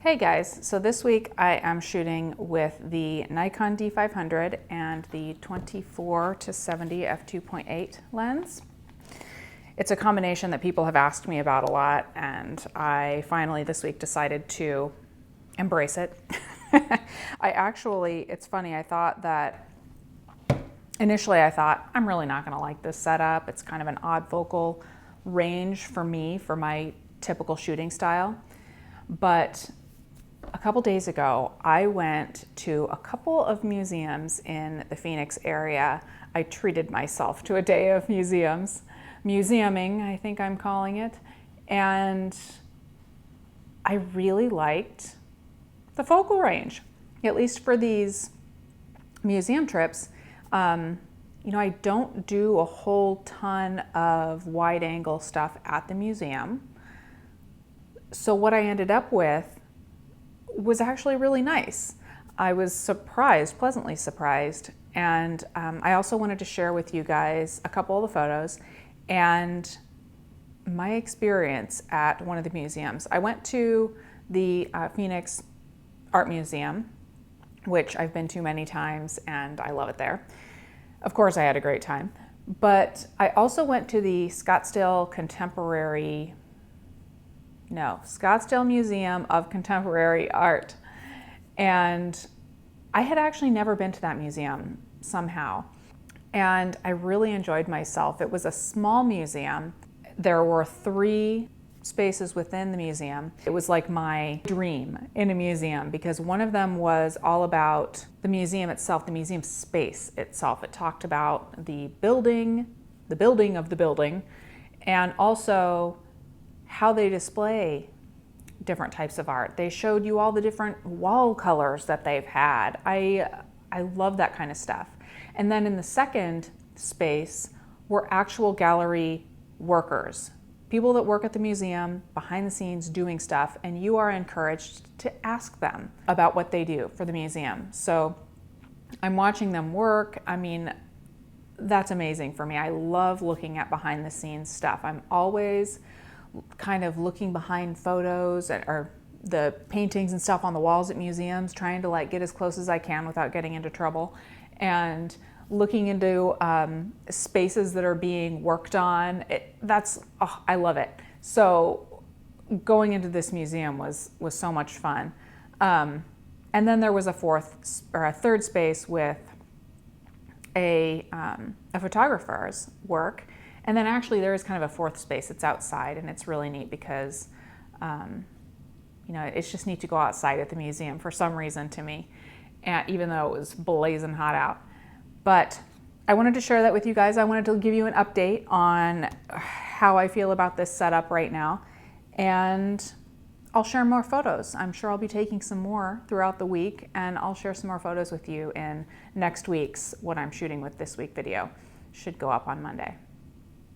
Hey guys, so this week I am shooting with the Nikon D500 and the 24 to 70 f2.8 lens. It's a combination that people have asked me about a lot, and I finally this week decided to embrace it. It's funny, initially I thought, I'm really not gonna like this setup. It's kind of an odd focal range for me, for my typical shooting style. But a couple days ago, I went to a couple of museums in the Phoenix area. I treated myself to a day of museuming, I think I'm calling it. And I really liked the focal range, at least for these museum trips. I don't do a whole ton of wide angle stuff at the museum. So what I ended up with was actually really nice. I was pleasantly surprised. And I also wanted to share with you guys a couple of the photos and my experience at one of the museums. I went to the Phoenix Art Museum, which I've been to many times and I love it there. Of course, I had a great time. But I also went to the Scottsdale Museum of Contemporary Art. And I had actually never been to that museum somehow. And I really enjoyed myself. It was a small museum. There were 3 spaces within the museum. It was like my dream in a museum because one of them was all about the museum itself, the museum space itself. It talked about the building of the building, and also how they display different types of art. They showed you all the different wall colors that they've had. I love that kind of stuff. And then in the second space were actual gallery workers, people that work at the museum behind the scenes doing stuff, and you are encouraged to ask them about what they do for the museum. So I'm watching them work. I mean, that's amazing for me. I love looking at behind the scenes stuff. I'm always kind of looking behind photos or the paintings and stuff on the walls at museums, trying to get as close as I can without getting into trouble, and looking into spaces that are being worked on. I love it. So going into this museum was so much fun. And then there was a third space with a photographer's work. And then actually there is kind of a 4th space. It's outside, and it's really neat because, it's just neat to go outside at the museum for some reason to me, and even though it was blazing hot out. But I wanted to share that with you guys. I wanted to give you an update on how I feel about this setup right now, and I'll share more photos. I'm sure I'll be taking some more throughout the week, and I'll share some more photos with you in next week's What I'm Shooting With This Week video. Should go up on Monday.